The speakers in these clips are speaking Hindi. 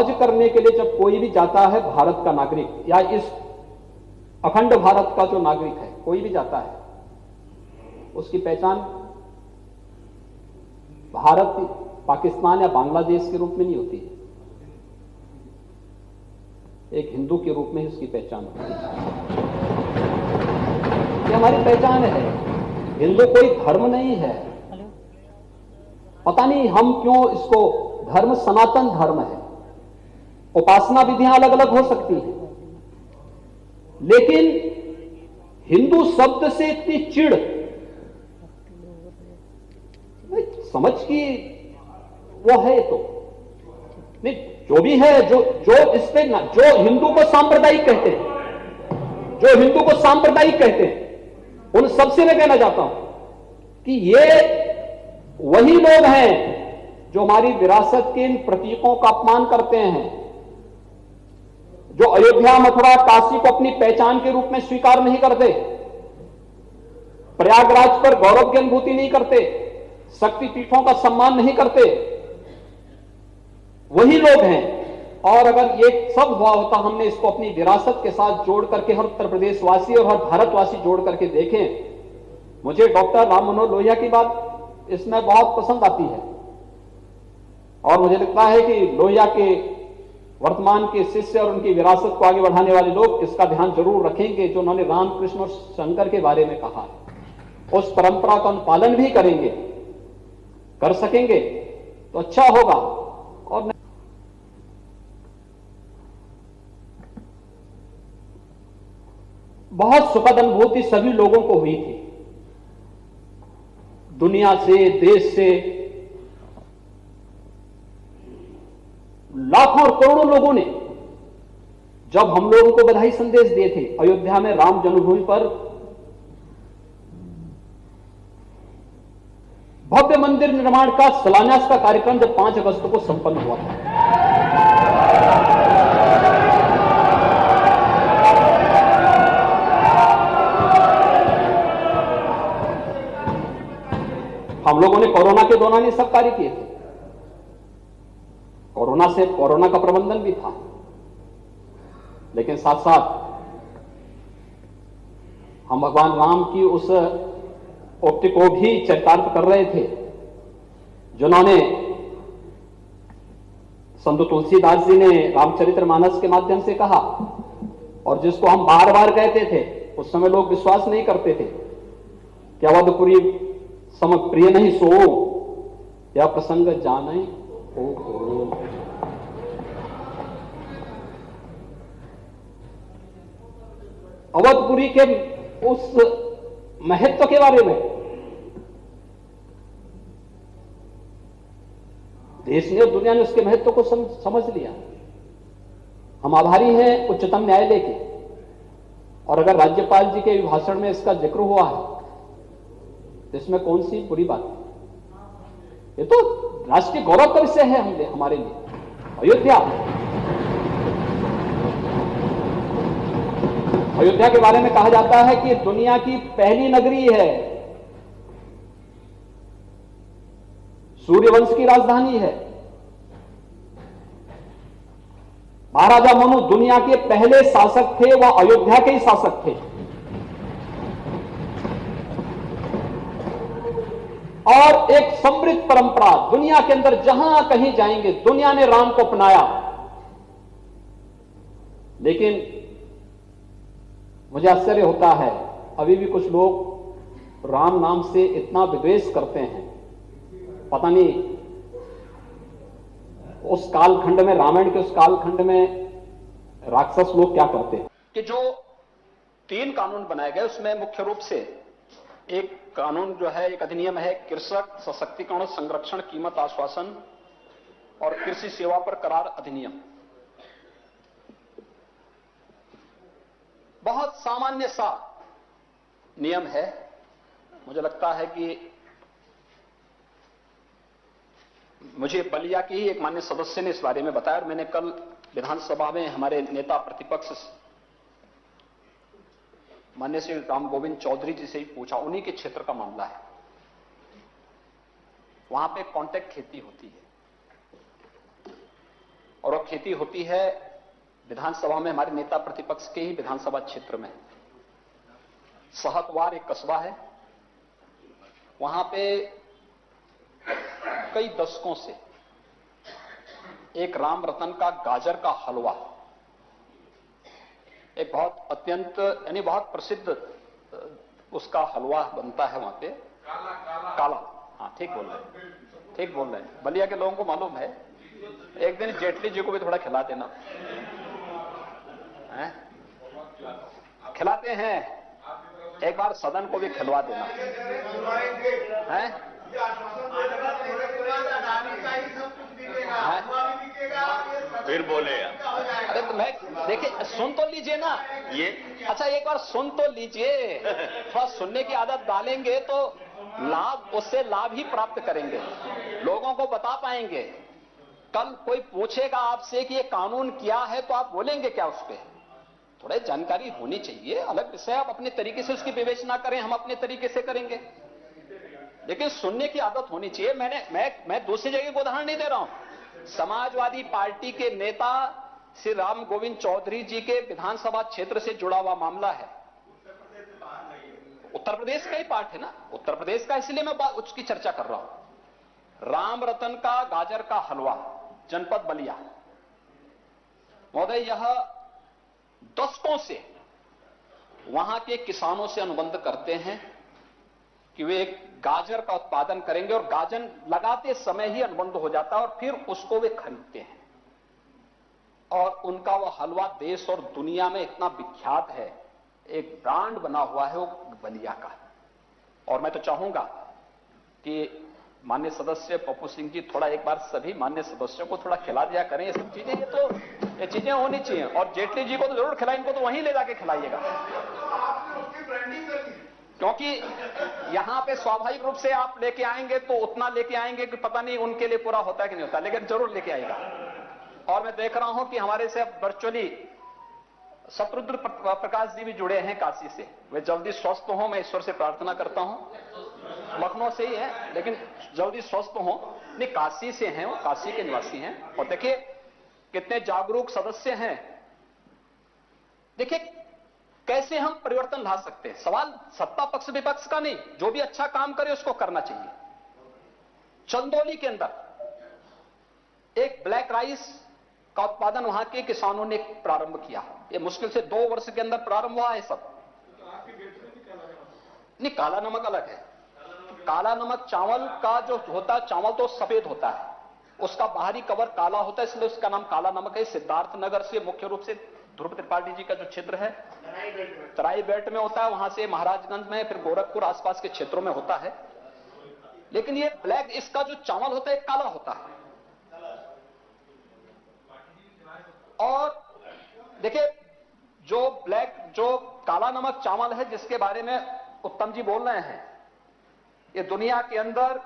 हज करने के लिए जब कोई भी जाता है, भारत का नागरिक या इस अखंड भारत का जो नागरिक है, कोई भी जाता है, उसकी पहचान भारत, पाकिस्तान या बांग्लादेश के रूप में नहीं होती है, एक हिंदू के रूप में ही उसकी पहचान होती है। ये हमारी पहचान है। हिंदू कोई धर्म नहीं है। पता नहीं हम क्यों इसको धर्म सनातन धर्म है। उपासना विधियां अलग अलग हो सकती हैं, लेकिन हिंदू शब्द से इतनी चिढ़, समझ की वो है तो नहीं, जो भी है, जो इस पे ना, जो हिंदू को सांप्रदायिक कहते हैं, जो हिंदू को सांप्रदायिक कहते हैं, उन सबसे मैं कहना चाहता हूं कि ये वही लोग हैं जो हमारी विरासत के इन प्रतीकों का अपमान करते हैं, जो अयोध्या, मथुरा, काशी को अपनी पहचान के रूप में स्वीकार नहीं करते, प्रयागराज पर गौरव की अनुभूति नहीं करते, शक्तिपीठों का सम्मान नहीं करते, वही लोग हैं। और अगर ये सब हुआ होता, हमने इसको अपनी विरासत के साथ जोड़ करके, हर उत्तर प्रदेशवासी और हर भारतवासी जोड़ करके देखें। मुझे डॉक्टर राम मनोहर लोहिया की बात इसमें बहुत पसंद आती है, और मुझे लगता है कि लोहिया के वर्तमान के शिष्य और उनकी विरासत को आगे बढ़ाने वाले लोग इसका ध्यान जरूर रखेंगे, जो उन्होंने रामकृष्ण और शंकर के बारे में कहा है, उस परंपरा का अनुपालन भी करेंगे, कर सकेंगे तो अच्छा होगा। और बहुत सुखद अनुभूति सभी लोगों को हुई थी, दुनिया से, देश से, लाखों और करोड़ों लोगों ने जब हम लोगों को बधाई संदेश दिए थे। अयोध्या में राम जन्मभूमि पर भव्य मंदिर निर्माण का शिलान्यास का कार्यक्रम जब 5 अगस्त को संपन्न हुआ था, हम लोगों ने कोरोना के दौरान ये सब कार्य किए थे। कोरोना का प्रबंधन भी था, लेकिन साथ साथ हम भगवान राम की उस उक्ति को भी चरितार्थ कर रहे थे, जिन्होंने संत तुलसीदास जी ने रामचरितमानस के माध्यम से कहा, और जिसको हम बार बार कहते थे। उस समय लोग विश्वास नहीं करते थे कि अवधपुरी सम प्रिय नहीं सो, या प्रसंग जाने ओ। अवधपुरी के उस महत्व के बारे में देश ने और दुनिया ने उसके महत्व को समझ लिया। हम आभारी हैं उच्चतम न्यायालय के, और अगर राज्यपाल जी के भाषण में इसका जिक्र हुआ है तो इसमें कौन सी बुरी बात है। ये तो राष्ट्रीय गौरव का विषय है हमारे लिए। अयोध्या के बारे में कहा जाता है कि दुनिया की पहली नगरी है, सूर्यवंश की राजधानी है। महाराजा मनु दुनिया के पहले शासक थे, वह अयोध्या के ही शासक थे, और एक समृद्ध परंपरा दुनिया के अंदर जहां कहीं जाएंगे, दुनिया ने राम को अपनाया। लेकिन मुझे आश्चर्य होता है, अभी भी कुछ लोग राम नाम से इतना विद्वेष करते हैं। पता नहीं उस कालखंड में, रामायण के उस कालखंड में राक्षस लोग क्या करते हैं कि जो 3 कानून बनाए गए, उसमें मुख्य रूप से एक कानून जो है, एक अधिनियम है, कृषक सशक्तिकरण संरक्षण कीमत आश्वासन और कृषि सेवा पर करार अधिनियम। बहुत सामान्य सा नियम है। मुझे लगता है कि मुझे बलिया की ही एक मान्य सदस्य ने इस बारे में बताया, और मैंने कल विधानसभा में हमारे नेता प्रतिपक्ष मान्य श्री राम गोविंद चौधरी जी से ही पूछा, उन्हीं के क्षेत्र का मामला है। वहां पे कॉन्ट्रैक्ट खेती होती है, और वो खेती होती है विधानसभा में, हमारे नेता प्रतिपक्ष के ही विधानसभा क्षेत्र में। सहतवार एक कस्बा है, वहां पे कई दशकों से एक राम रतन का गाजर का हलवा, एक बहुत अत्यंत यानी बहुत प्रसिद्ध उसका हलवा बनता है वहां पे। काला, हाँ ठीक बोल रहे हैं, ठीक बोल रहे हैं। बलिया के लोगों को मालूम है। एक दिन जेटली जी को भी थोड़ा खिला देना, खिलाते हैं, एक बार सदन को भी खिलवा देना है। फिर बोले अरे तो मैं देखिए, सुन तो लीजिए ना ये। अच्छा एक बार सुन तो लीजिए, थोड़ा सुनने की आदत डालेंगे तो लाभ, उससे लाभ ही प्राप्त करेंगे, लोगों को बता पाएंगे। कल कोई पूछेगा आपसे कि ये कानून क्या है तो आप बोलेंगे क्या उस पर? थोड़े जानकारी होनी चाहिए। अलग विषय, आप अपने तरीके से उसकी विवेचना करें, हम अपने तरीके से करेंगे, लेकिन सुनने की आदत होनी चाहिए। मैं दूसरी जगह को उदाहरण नहीं दे रहा हूं। समाजवादी पार्टी के नेता श्री राम गोविंद चौधरी जी के विधानसभा क्षेत्र से जुड़ा हुआ मामला है। उत्तर प्रदेश का ही पार्ट है ना, उत्तर प्रदेश का, इसलिए मैं उसकी चर्चा कर रहा हूं। राम रतन का गाजर का हलवा, जनपद बलिया। महोदय, यह दशकों से वहां के किसानों से अनुबंध करते हैं कि वे एक गाजर का उत्पादन करेंगे, और गाजर लगाते समय ही अनुबंध हो जाता है और फिर उसको वे खरीदते हैं, और उनका वह हलवा देश और दुनिया में इतना विख्यात है, एक ब्रांड बना हुआ है वो बलिया का। और मैं तो चाहूंगा कि माननीय सदस्य पप्पू सिंह जी थोड़ा एक बार सभी माननीय सदस्यों को थोड़ा खिला दिया करें ये सब चीजें। ये चीजें होनी चाहिए, और जेटली जी को तो जरूर खिलाएं, इनको तो वहीं ले जाके खिलाइएगा, क्योंकि यहां पे स्वाभाविक रूप से आप लेके आएंगे तो उतना लेके आएंगे कि पता नहीं उनके लिए पूरा होता है कि नहीं होता, लेकिन जरूर लेके आएगा। और मैं देख रहा हूं कि हमारे से वर्चुअली शत्रुघ्न प्रकाश जी भी जुड़े हैं काशी से। वे जल्दी स्वस्थ हों, मैं ईश्वर से प्रार्थना करता हूं। लखनऊ से ही है लेकिन जल्दी स्वस्थ हों। नहीं, काशी से हैं, वो काशी के निवासी हैं। और देखिए कितने जागरूक सदस्य हैं। देखिए कैसे हम परिवर्तन ला सकते हैं। सवाल सत्ता पक्ष विपक्ष का नहीं, जो भी अच्छा काम करे उसको करना चाहिए। चंदौली के अंदर एक ब्लैक राइस का उत्पादन वहां के किसानों ने प्रारंभ किया। ये मुश्किल से 2 वर्ष के अंदर प्रारंभ हुआ है सब। नहीं, काला नमक अलग है। काला नमक चावल का जो होता है, चावल तो सफेद होता है, उसका बाहरी कवर काला होता है, इसलिए उसका नाम काला नमक है। सिद्धार्थनगर से मुख्य रूप से ध्रुव त्रिपाठी जी का जो क्षेत्र है तराई बेल्ट में होता है, वहां से महाराजगंज में, फिर गोरखपुर आसपास के क्षेत्रों में होता है। लेकिन ये ब्लैक, इसका जो चावल होता है काला होता है। और देखिए जो ब्लैक, जो काला नमक चावल है जिसके बारे में उत्तम जी बोल रहे हैं, ये दुनिया के अंदर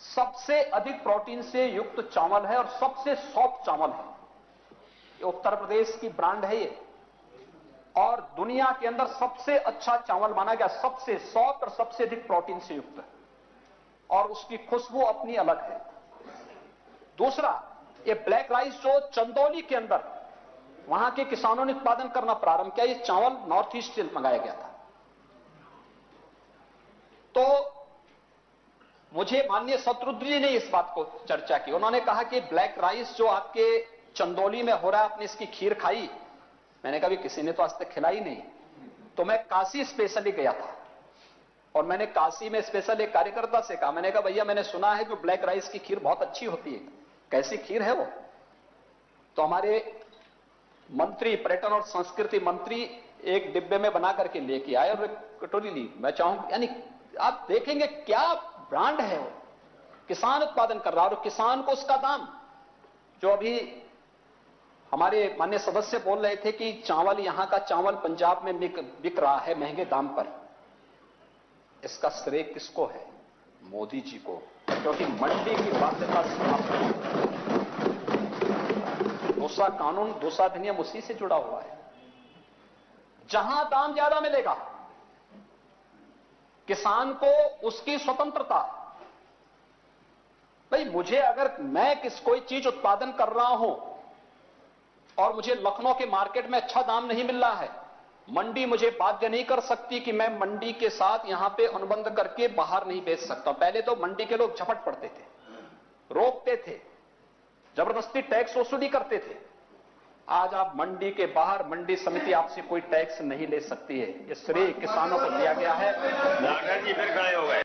सबसे अधिक प्रोटीन से युक्त चावल है और सबसे सॉफ्ट चावल है। ये उत्तर प्रदेश की ब्रांड है ये, और दुनिया के अंदर सबसे अच्छा चावल माना गया, सबसे सॉफ्ट और सबसे अधिक प्रोटीन से युक्त है, और उसकी खुशबू अपनी अलग है। दूसरा, ये ब्लैक राइस जो चंदौली के अंदर वहां के किसानों ने उत्पादन करना प्रारंभ किया, ये चावल नॉर्थ ईस्ट से मंगाया गया था। तो मुझे माननीय शत्रुघ्न जी ने इस बात को चर्चा की। उन्होंने कहा कि ब्लैक राइस जो आपके चंदौली में हो रहा है, आपने इसकी खीर खाई? मैंने कहा किसी ने तो आज तक खिलाई नहीं। तो मैं काशी स्पेशली गया था, और मैंने काशी में स्पेशल एक कार्यकर्ता से कहा, मैंने कहा भैया मैंने सुना है कि ब्लैक राइस की खीर बहुत अच्छी होती है, कैसी खीर है वो? तो हमारे मंत्री, पर्यटन और संस्कृति मंत्री एक डिब्बे में बना करके लेके आए और एक कटोरी ली। मैं चाहूंगा, यानी आप देखेंगे क्या ब्रांड है वो, किसान उत्पादन कर रहा है, और किसान को उसका दाम, जो अभी हमारे माननीय सदस्य बोल रहे थे कि चावल, यहां का चावल पंजाब में बिक रहा है महंगे दाम पर, इसका श्रेय किसको है? मोदी जी को, क्योंकि मंडी की बाध्यता समाप्त है। दूसरा कानून, दूसरा अधिनियम उसी से जुड़ा हुआ है। जहां दाम ज्यादा मिलेगा, किसान को उसकी स्वतंत्रता। भाई मुझे, अगर मैं कोई चीज उत्पादन कर रहा हूं और मुझे लखनऊ के मार्केट में अच्छा दाम नहीं मिल रहा है, मंडी मुझे बाध्य नहीं कर सकती कि मैं मंडी के साथ यहां पे अनुबंध करके बाहर नहीं बेच सकता। पहले तो मंडी के लोग झपट पड़ते थे, रोकते थे, जबरदस्ती टैक्स वसूली करते थे। आज आप मंडी के बाहर मंडी समिति आपसे कोई टैक्स नहीं ले सकती है। ये श्रेय किसानों को दिया गया है। नागर जी फिर खड़े हो गए।